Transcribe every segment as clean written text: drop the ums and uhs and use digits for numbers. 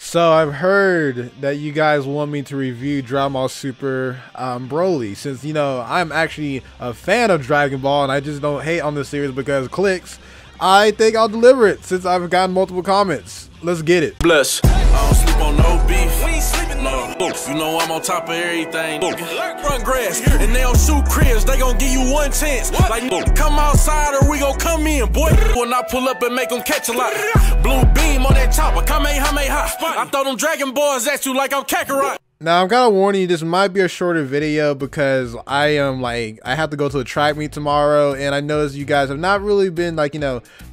So I've heard that you guys want me to review Dragon Ball Super Broly, since I'm actually a fan of Dragon Ball and I just don't hate on this series because of clicks. I think I'll deliver it since I've gotten multiple comments. Let's get it. Bless. I don't sleep on no beef. We ain't sleeping no. You know I'm on top of everything. Run grass and they don't shoot cribs. They gon' give you one chance. Like come outside or we gon' come in, boy. When I pull up and make them catch a lot. Blue beam on that chopper. Kamehameha. I throw them Dragon Balls at you like I'm Kakarot. Now I'm kind of warning you, this might be a shorter video because I have to go to a track meet tomorrow, and I noticed you guys have not really been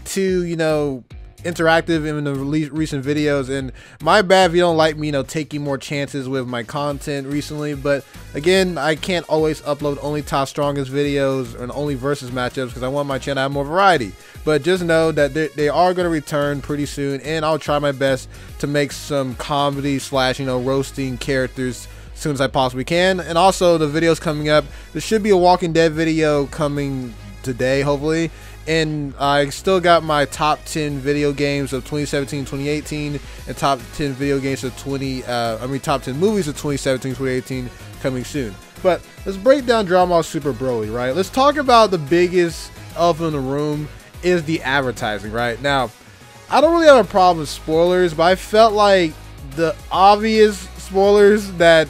too interactive in the recent videos, and my bad if you don't like me taking more chances with my content recently. But again, I can't always upload only top strongest videos and only versus matchups because I want my channel to have more variety. But just know that they are going to return pretty soon, and I'll try my best to make some comedy slash roasting characters as soon as I possibly can. And also the videos coming up, there should be a Walking Dead video coming today hopefully, and I still got my top 10 video games of 2017-2018 and top 10 video games of top 10 movies of 2017-2018 coming soon. But let's break down Dragon Ball Super Broly, right? Let's talk about the biggest elephant in the room is the advertising. Right now, I don't really have a problem with spoilers, but I felt like the obvious spoilers that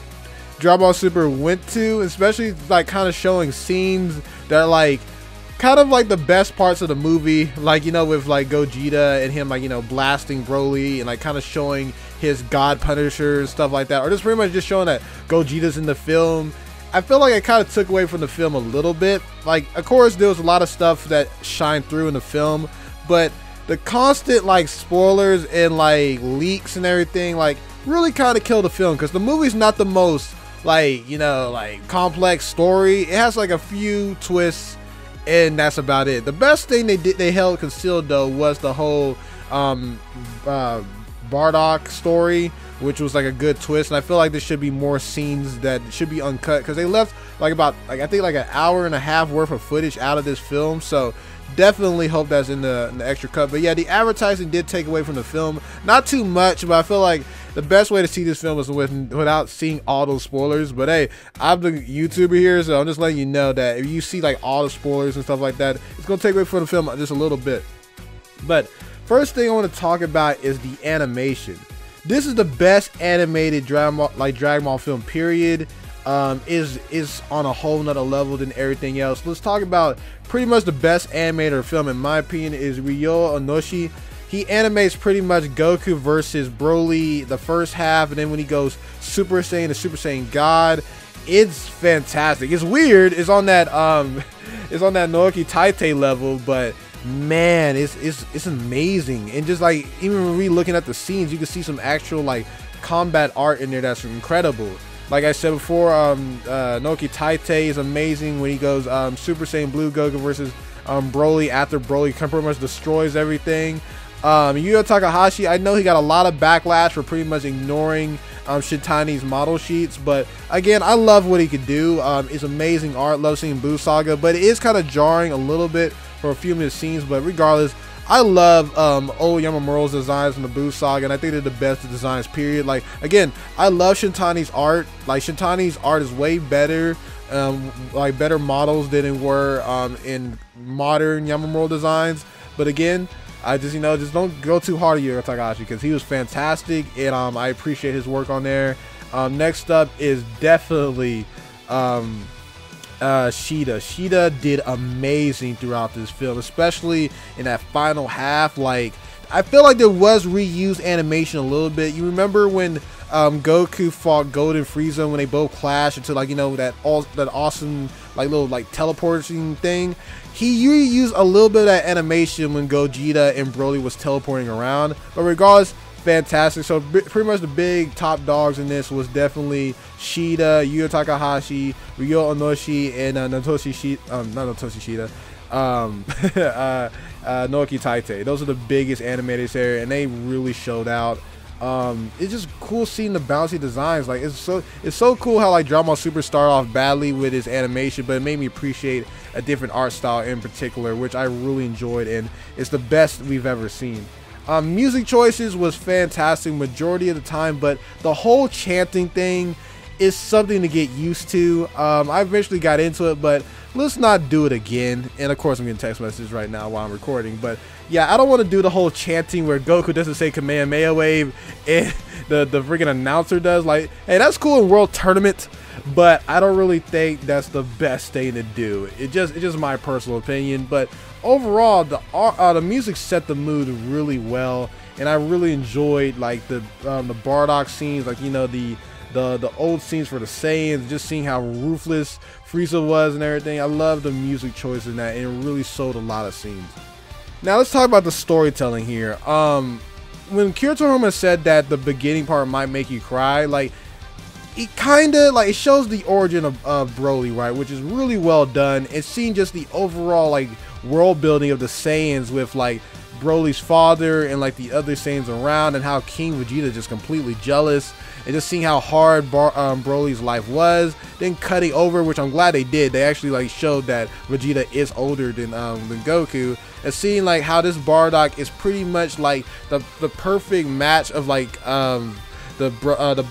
Dragon Ball Super went to, especially kind of showing scenes that are kind of the best parts of the movie, with Gogeta and him blasting Broly and kind of showing his God Punisher and stuff like that, or just pretty much just showing that Gogeta's in the film. I feel like it kind of took away from the film a little bit. Of course there was a lot of stuff that shined through in the film, but the constant spoilers and leaks and everything really kind of killed the film, because the movie's not the most complex story. It has a few twists, and that's about it. The best thing they held concealed though was the whole Bardock story, which was a good twist, and I feel like there should be more scenes that should be uncut, because they left about I think an hour and a half worth of footage out of this film. So definitely hope that's in the extra cut. But yeah, the advertising did take away from the film, not too much, but I feel like the best way to see this film is without seeing all those spoilers. But hey, I'm the YouTuber here, so I'm just letting you know that if you see all the spoilers and stuff like that, it's gonna take away from the film just a little bit. But first thing I want to talk about is the animation. This is the best animated Dragon Ball film, period. Is on a whole nother level than everything else. Let's talk about pretty much the best animator film in my opinion is Ryo Onoshi. He animates pretty much Goku versus Broly the first half, and then when he goes Super Saiyan to Super Saiyan God, it's fantastic. It's weird. It's on that Naoki Taite level, but man, it's amazing. And just even when we looking at the scenes, you can see some actual combat art in there that's incredible. Like I said before, Naoki Taite is amazing when he goes Super Saiyan Blue Goku versus Broly after Broly pretty much destroys everything. Yu Takahashi, I know he got a lot of backlash for pretty much ignoring Shintani's model sheets, but again, I love what he could do. It's amazing art. Love seeing Buu Saga, but it is kind of jarring a little bit for a few minute scenes. But regardless, I love old Yamamuro's designs in the Buu Saga, and I think they're the best designs, period. Again, I love Shintani's art. Shintani's art is way better, better models than it were in modern Yamamuro designs. But again, I just just don't go too hard at Yu Takahashi, because he was fantastic, and I appreciate his work on there. Next up is definitely Shida. Shida did amazing throughout this film, especially in that final half. I feel like there was reused animation a little bit. You remember when Goku fought Golden Frieza, when they both clashed into that awesome little teleporting thing? He reused a little bit of that animation when Gogeta and Broly was teleporting around. But regardless, fantastic. So pretty much the big top dogs in this was definitely Shida, Yu Takahashi, Ryo Onoshi, and Naoki Taite. Those are the biggest animators there, and they really showed out. It's just cool seeing the bouncy designs. It's so cool how Dragon Ball Super started off badly with his animation, but it made me appreciate a different art style in particular, which I really enjoyed, and it's the best we've ever seen. Music choices was fantastic majority of the time, but the whole chanting thing is something to get used to. I eventually got into it, but let's not do it again. And of course I'm getting text messages right now while I'm recording, but yeah, I don't want to do the whole chanting where Goku doesn't say Kamehameha wave and the freaking announcer does. Like, hey, that's cool in World Tournament, but I don't really think that's the best thing to do. It's just my personal opinion, but overall the music set the mood really well, and I really enjoyed like the Bardock scenes, like, you know, the old scenes for the Saiyans, just seeing how ruthless Frieza was and everything. I love the music choice in that, and it really sold a lot of scenes. Now let's talk about the storytelling here. When Kira Toriyama said that the beginning part might make you cry, like, it kind of like, it shows the origin of Broly, right, which is really well done. It's seeing just the overall like world building of the Saiyans with like Broly's father and like the other Saiyans around, and how King Vegeta just completely jealous, and just seeing how hard Broly's life was. Then cutting over, which I'm glad they did. They actually like showed that Vegeta is older than Goku, and seeing like how this Bardock is pretty much like the perfect match of like the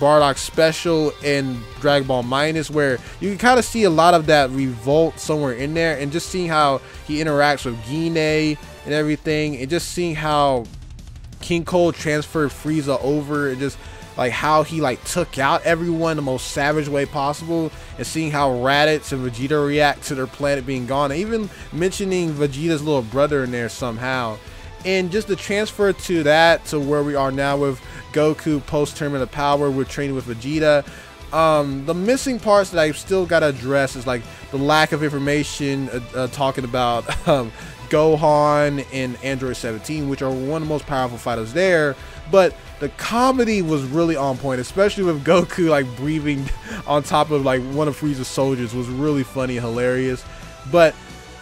Bardock special and Dragon Ball Minus, where you can kind of see a lot of that revolt somewhere in there, and just seeing how he interacts with Gine and everything, and just seeing how King Cole transferred Frieza over, and just like how he like took out everyone the most savage way possible, and seeing how Raditz and Vegeta react to their planet being gone, and even mentioning Vegeta's little brother in there somehow. And just the transfer to that to where we are now with Goku post Tournament of Power, we're training with Vegeta. The missing parts that I've still got to address is like the lack of information talking about Gohan and Android 17, which are one of the most powerful fighters there. But the comedy was really on point, especially with Goku like breathing on top of like one of Frieza's soldiers, was really funny and hilarious. But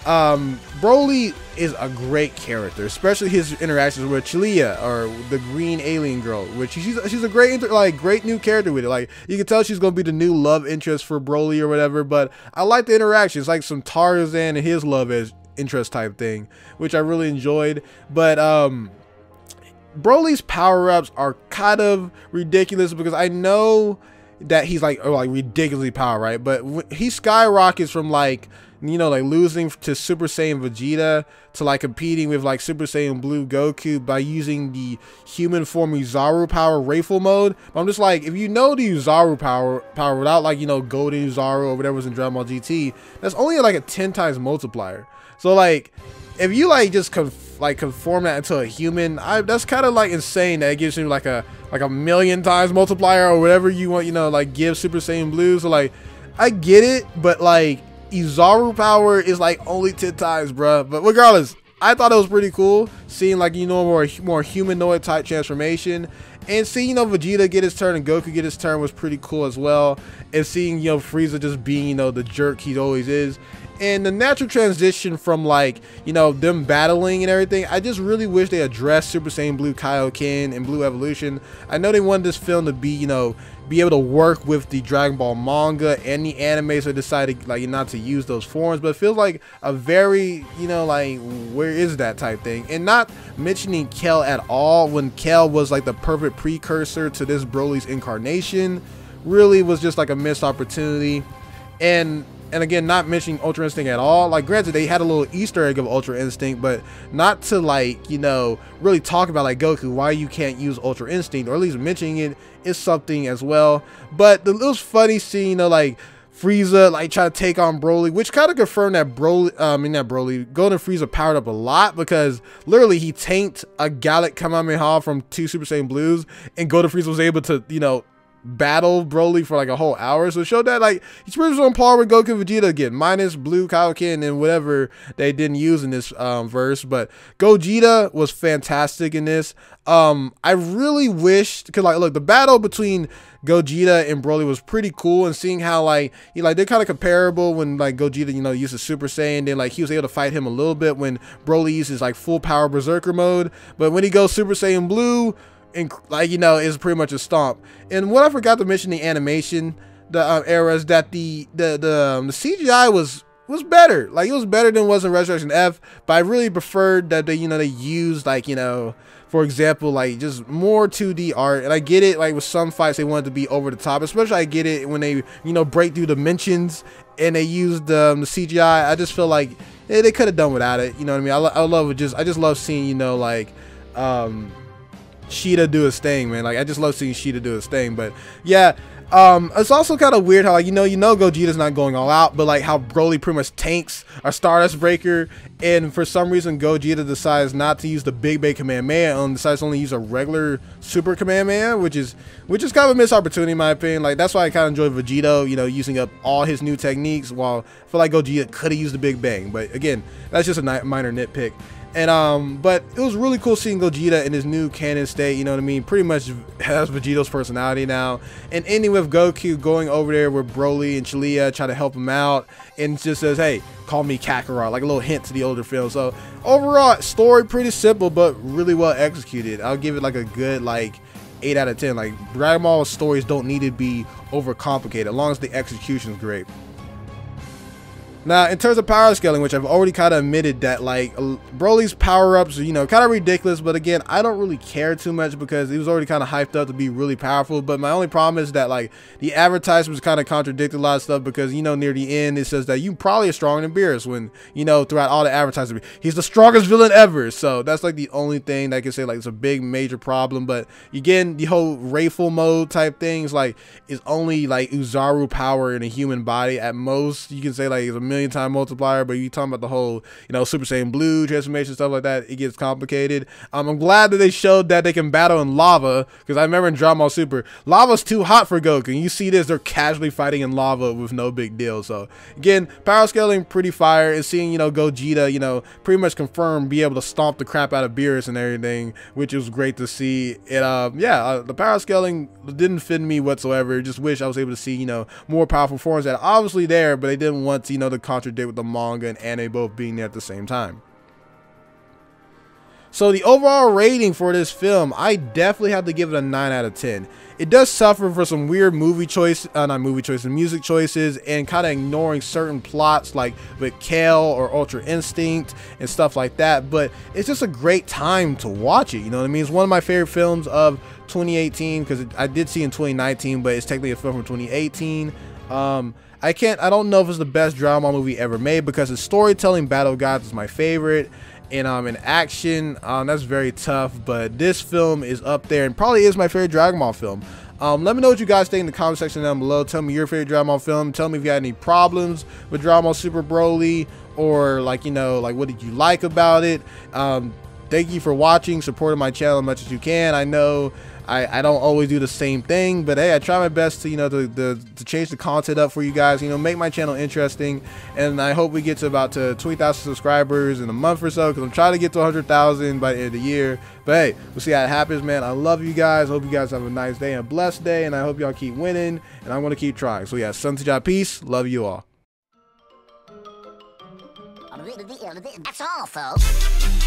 Broly is a great character, especially his interactions with Chilia, or the green alien girl, which she's a great great new character with it. Like, you can tell she's gonna be the new love interest for Broly or whatever, but I like the interactions, like some Tarzan and his love interest type thing, which I really enjoyed. But Broly's power-ups are kind of ridiculous, because I know that he's like ridiculously power, right? But he skyrockets from like, you know, like losing to Super Saiyan Vegeta to like competing with like Super Saiyan Blue Goku by using the human form Uzaru power Rayful mode. But I'm just like, if you know the Uzaru power without like, you know, Golden Uzaru or whatever was in Dragon Ball GT, that's only like a 10 times multiplier. So like, if you like just conform that into a human, that's kind of like insane that it gives him like a million times multiplier or whatever you want, you know, like give Super Saiyan Blue. So like, I get it, but like, Uzaru power is like only 10 times, bruh. But regardless, I thought it was pretty cool seeing like, you know, more humanoid type transformation, and seeing, you know, Vegeta get his turn and Goku get his turn was pretty cool as well, and seeing, you know, Frieza just being, you know, the jerk he always is. And the natural transition from like, you know, them battling and everything, I just really wish they addressed Super Saiyan Blue Kaioken and Blue Evolution. I know they wanted this film to be, you know, be able to work with the Dragon Ball manga and the anime, so they decided like not to use those forms, but it feels like a very, you know, like, where is that type thing. And not mentioning Kel at all, when Kel was like the perfect precursor to this Broly's incarnation, really was just like a missed opportunity. And again, not mentioning Ultra Instinct at all. Like, granted, they had a little Easter egg of Ultra Instinct, but not to like, you know, really talk about like Goku, why you can't use Ultra Instinct, or at least mentioning it is something as well. But it was funny seeing, you know, like Frieza like try to take on Broly, which kind of confirmed that Golden Frieza powered up a lot, because literally he tanked a Gallic Kamehameha from 2 Super Saiyan Blues, and Golden Frieza was able to, you know, battle Broly for like a whole hour. So it showed that like he's pretty much on par with Goku and Vegeta again, minus Blue Kaioken and whatever they didn't use in this verse. But Gogeta was fantastic in this. I really wished, because like, look, the battle between Gogeta and Broly was pretty cool, and seeing how like they're kind of comparable when like Gogeta, you know, uses Super Saiyan, then like he was able to fight him a little bit when Broly uses like full power Berserker mode, but when he goes Super Saiyan Blue, and like, you know, it's pretty much a stomp. And what I forgot to mention, the animation, the eras, that the CGI was better. Like, it was better than it was in Resurrection F, but I really preferred that they, you know, they used like, you know, for example, like just more 2D art. And I get it, like with some fights they wanted to be over the top, especially I get it when they, you know, break through dimensions and they used the CGI. I just feel like they could have done without it, you know what I mean? I just love seeing, you know, like Sheeta do his thing, man. Like I just love seeing Sheeta do his thing. But yeah, it's also kind of weird how, like, you know Gogeta's not going all out, but like how Broly pretty much tanks a Stardust Breaker, and for some reason Gogeta decides not to use the Big Bang Kamehameha and decides to only use a regular Super Kamehameha, which is kind of a missed opportunity in my opinion. Like that's why I kind of enjoy Vegito, you know, using up all his new techniques, while I feel like Gogeta could have used the Big Bang. But again, that's just a minor nitpick. And but it was really cool seeing Gogeta in his new canon state, you know what I mean? Pretty much has Vegito's personality now. And ending with Goku going over there with Broly and Chilia, try to help him out, and just says, hey, call me Kakarot, like a little hint to the older film. So overall, story pretty simple, but really well executed. I'll give it like a good, like, 8 out of 10. Like, Dragon Ball stories don't need to be overcomplicated, as long as the execution is great. Now, in terms of power scaling, which I've already kind of admitted that, like, Broly's power-ups are, you know, kind of ridiculous, but again, I don't really care too much because he was already kind of hyped up to be really powerful. But my only problem is that, like, the advertisements kind of contradicted a lot of stuff because, you know, near the end, it says that you probably are stronger than Beerus, when, you know, throughout all the advertisements, he's the strongest villain ever. So that's, like, the only thing that I can say, like, it's a big, major problem. But again, the whole Rayful mode type things, like, is only, like, Uzaru power in a human body. At most, you can say, like, it's a million time multiplier, but you talking about the whole, you know, Super Saiyan Blue transformation, stuff like that, it gets complicated. I'm glad that they showed that they can battle in lava, because I remember in Dragon Ball Super, lava's too hot for Goku, and you see this, they're casually fighting in lava with no big deal. So again, power scaling pretty fire, and seeing, you know, Gogeta, you know, pretty much confirmed be able to stomp the crap out of Beerus and everything, which was great to see. And yeah, the power scaling didn't fit me whatsoever. Just wish I was able to see, you know, more powerful forms that are obviously there, but they didn't want to, you know, to contradict with the manga and anime both being there at the same time. So the overall rating for this film, I definitely have to give it a 9 out of 10. It does suffer for some weird music choices, and kind of ignoring certain plots like with Kale or Ultra Instinct and stuff like that. But it's just a great time to watch it, you know what I mean? It's one of my favorite films of 2018, because I did see in 2019, but it's technically a film from 2018. I don't know if it's the best Dragon Ball movie ever made, because the storytelling, Battle of Gods, is my favorite, and in action, that's very tough. But this film is up there and probably is my favorite Dragon Ball film. Let me know what you guys think in the comment section down below. Tell me your favorite Dragon Ball film. Tell me if you had any problems with Dragon Ball Super Broly, or, like, you know, like, what did you like about it? Thank you for watching, supporting my channel as much as you can. I know I don't always do the same thing, but hey, I try my best to, you know, to change the content up for you guys, you know, make my channel interesting. And I hope we get to about 20,000 subscribers in a month or so, because I'm trying to get to 100,000 by the end of the year. But hey, we'll see how it happens, man. I love you guys. Hope you guys have a nice day and a blessed day, and I hope y'all keep winning, and I'm going to keep trying. So yeah, SonTj, peace. Love you all. That's all, folks.